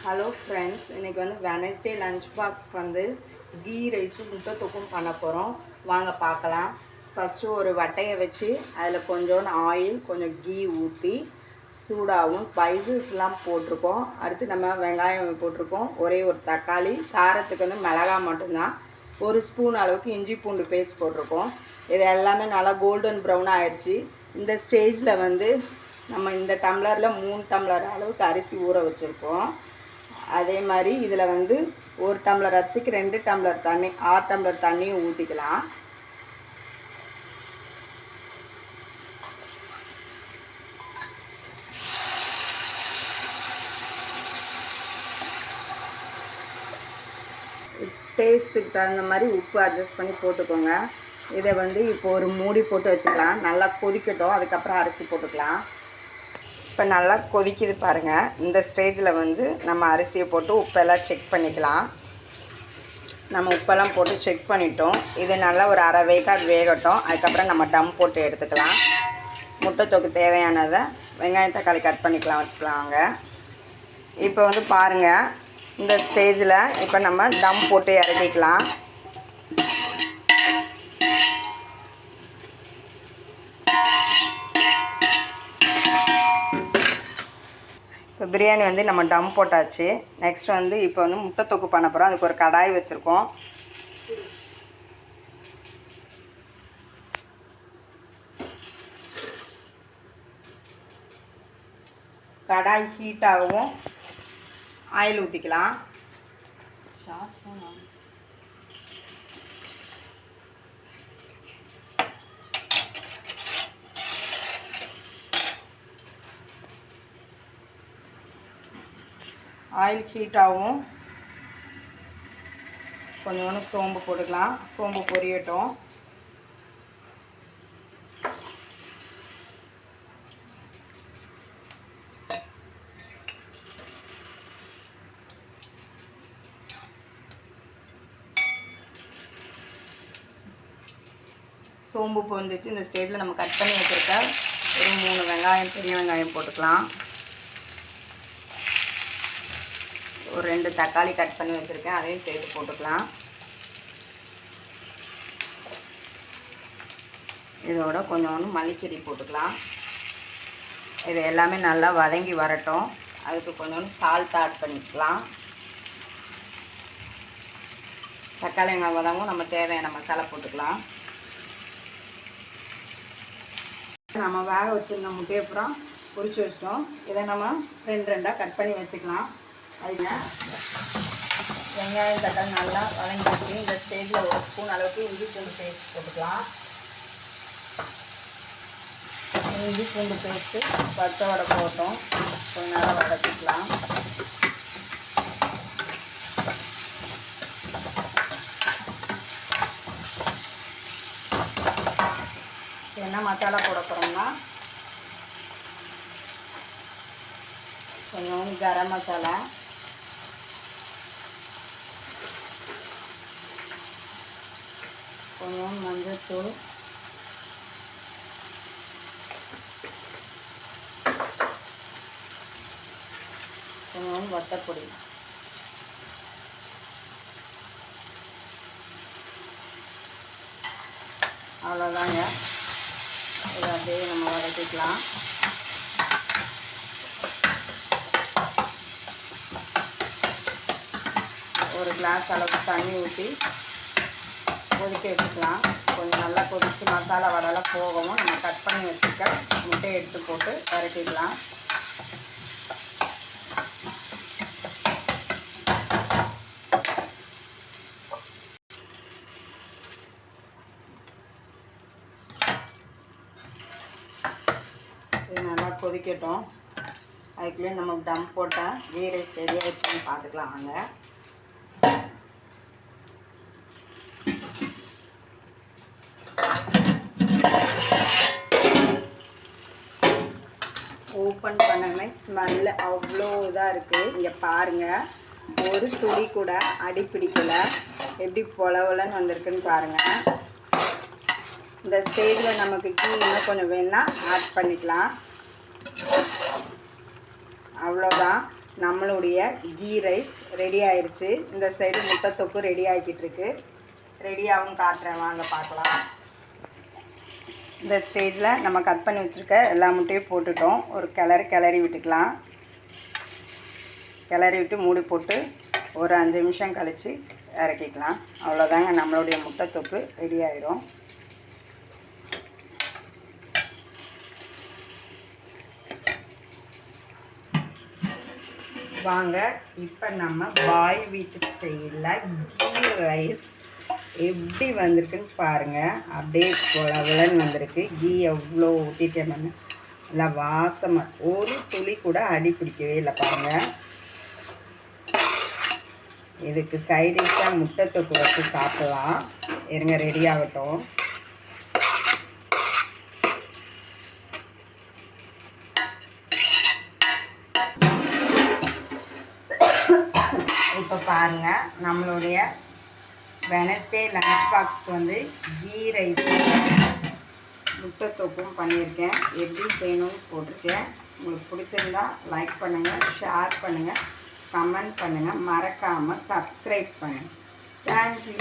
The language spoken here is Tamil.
ஹலோ ஃப்ரெண்ட்ஸ், இன்றைக்கி வந்து வெனஸ்டே லன்ச் பாக்ஸ்க்கு வந்து கீ ரைஸும் முட்டை தொக்கும் பண்ண போகிறோம். வாங்க பார்க்கலாம். ஃபஸ்ட்டு ஒரு வட்டையை வச்சு அதில் கொஞ்சோண்டு ஆயில் கொஞ்சம் கீ ஊற்றி சூடாகவும் ஸ்பைசஸ்லாம் போட்டிருக்கோம். அடுத்து நம்ம வெங்காயம் போட்டிருக்கோம், ஒரே ஒரு தக்காளி, காரத்துக்கு வந்து மிளகாய் மட்டும்தான், ஒரு ஸ்பூன் அளவுக்கு இஞ்சி பூண்டு பேஸ்ட் போட்டிருக்கோம். இது எல்லாமே நல்லா கோல்டன் ப்ரௌன் ஆயிடுச்சு. இந்த ஸ்டேஜில் வந்து நம்ம இந்த டம்ளரில் 3 டம்ளர் அளவுக்கு அரிசி ஊற வச்சுருக்கோம். அதே மாதிரி இதில் வந்து 1 டம்ளர் அரிசிக்கு 2 டம்ளர் தண்ணி, 6 டம்ளர் தண்ணியும் ஊற்றிக்கலாம். டேஸ்ட்டுக்கு தகுந்த மாதிரி உப்பு அட்ஜஸ்ட் பண்ணி போட்டுக்கோங்க. இதை வந்து இப்போ ஒரு மூடி போட்டு வச்சுக்கலாம். நல்லா கொதிக்கட்டும், அதுக்கப்புறம் அரிசி போட்டுக்கலாம். இப்போ நல்லா கொதிக்குது பாருங்கள். இந்த ஸ்டேஜில் வந்து நம்ம அரிசியை போட்டு உப்பெல்லாம் செக் பண்ணிக்கலாம். நம்ம உப்பெல்லாம் போட்டு செக் பண்ணிட்டோம். இது நல்லா ஒரு அரை வேக்காடு வேகட்டும். அதுக்கப்புறம் நம்ம டம் போட்டு எடுத்துக்கலாம். முட்டை தொக்கு தேவையானதை வெங்காயம் தக்காளி கட் பண்ணிக்கலாம், வச்சுக்கலாங்க. இப்போ வந்து பாருங்கள், இந்த ஸ்டேஜில் இப்போ நம்ம டம் போட்டு இறக்கிக்கலாம். இப்போ பிரியாணி வந்து நம்ம டம் போட்டாச்சு. நெக்ஸ்ட் வந்து இப்போ வந்து முட்டை தொக்கு பண்ண போகிறோம். அதுக்கு ஒரு கடாய் வச்சுருக்கோம். கடாய் ஹீட் ஆகவும் ஆயில் ஊற்றிக்கலாம். ஆயில் ஹீட் ஆகும், கொஞ்சோண்டு சோம்பு போட்டுக்கலாம். சோம்பு பொரியட்டும். சோம்பு பொரிஞ்சிச்சு. இந்த ஸ்டேஜில் நம்ம கட் பண்ணி வச்சுருக்க ஒரு 3 வெங்காயம், பெரிய வெங்காயம் போட்டுக்கலாம். ஒரு 2 தக்காளி கட் பண்ணி வச்சுருக்கேன், அதையும் சேர்த்து போட்டுக்கலாம். இதோட கொஞ்சோண்டு மல்லிச்செடி போட்டுக்கலாம். இது எல்லாமே நல்லா வதங்கி வரட்டும். அதுக்கு கொஞ்சோண்டு சால்ட் ஆட் பண்ணிக்கலாம். தக்காளி வெங்காயம் வதங்கும், நம்ம தேவையான மசாலா போட்டுக்கலாம். நம்ம வேக வச்சுருந்த முட்டையை அப்புறம் பொரிச்சு வச்சிட்டோம். இதை நம்ம 2 கட் பண்ணி வச்சுக்கலாம். அதில் வெங்காயம் தக்காளி நல்லா வதங்கி வச்சு இந்த ஸ்டேஜில் ஒரு ஸ்பூன் அளவுக்கு இஞ்சி பூண்டு பேஸ்ட் போட்டுக்கலாம். இஞ்சி பூண்டு பேஸ்ட்டு பச்சை வடை போட்டோம், கொஞ்ச நேரம் வதக்கிக்கலாம். என்ன மசாலா போட போகிறோம்னா கொஞ்சம் கரம் மசாலா, கொஞ்சம் மஞ்சள்தூள், கொஞ்சம் வத்தப்பொடி, அவ்வளோதாங்க. இதை அப்படியே நம்ம வதக்கிக்கலாம். ஒரு கிளாஸ் அளவுக்கு தண்ணி ஊற்றி கொதிக்க வச்சுக்கலாம். கொஞ்சம் நல்லா கொதித்து மசாலா வடைலாம் போகவும் நம்ம கட் பண்ணி வச்சுக்க முட்டையை எடுத்து போட்டு வதக்கிக்கலாம். இது நல்லா கொதிக்கட்டும். அதுக்குள்ளே நம்ம டம் போட்டால் கீ ரைஸ் ரெடி ஆகிடுச்சுன்னு பார்த்துக்கலாம். வாங்க. ஓப்பன் பண்ணோன்னே ஸ்மெல்லு அவ்வளோ இதாக இருக்குது. இங்கே பாருங்கள், ஒரு துளி கூட அடி பிடிக்கலை. எப்படி பொலவலன்னு வந்திருக்குன்னு பாருங்கள். இந்த ஸ்டேஜில் நமக்கு கீ இன்னும் கொஞ்சம் வேணுன்னா ஆட் பண்ணிக்கலாம். அவ்வளோதான். நம்மளுடைய கீ ரைஸ் ரெடி ஆயிடுச்சு. இந்த சைடு முட்டை தொக்கு ரெடி ஆகிக்கிட்டு இருக்கு. ரெடியாகவும் காட்டுறேன், வாங்க பார்க்கலாம். இந்த ஸ்டேஜில் நம்ம கட் பண்ணி வச்சுருக்க எல்லா முட்டையும் போட்டுட்டோம். ஒரு கிளறி விட்டுக்கலாம். கிளறி விட்டு மூடி போட்டு ஒரு 5 நிமிஷம் கழித்து இறக்கிக்கலாம். அவ்வளோதாங்க, நம்மளுடைய முட்டை தொக்கு ரெடி ஆயிரும். வாங்க இப்போ நம்ம பாய் வீட்டு ஸ்டைலில் கீ ரைஸ் எப்படி வந்திருக்குன்னு பாருங்கள். அப்படியே விலன்னு வந்திருக்கு. கீ எவ்வளோ ஊற்றிட்டேன் நான். நல்லா வாசமாக, ஒரு துளி கூட அடி பிடிக்கவே இல்லை பாருங்கள். இதுக்கு சைடிஷாக முட்டை தொக்கு வச்சு சாப்பிட்லாம். இருங்க, ரெடி ஆகட்டும். இப்போ பாருங்கள், நம்மளுடைய வெனஸ்டே லஞ்ச் பாக்ஸ்க்கு வந்து கீ ரைஸ் முட்டை தொக்கும் பண்ணியிருக்கேன். எப்படி செய்யணும்னு போட்டிருக்கேன். உங்களுக்கு பிடிச்சிருந்தா லைக் பண்ணுங்கள், ஷேர் பண்ணுங்கள், கமெண்ட் பண்ணுங்கள், மறக்காமல் சப்ஸ்கிரைப் பண்ணுங்கள். தேங்க்யூ.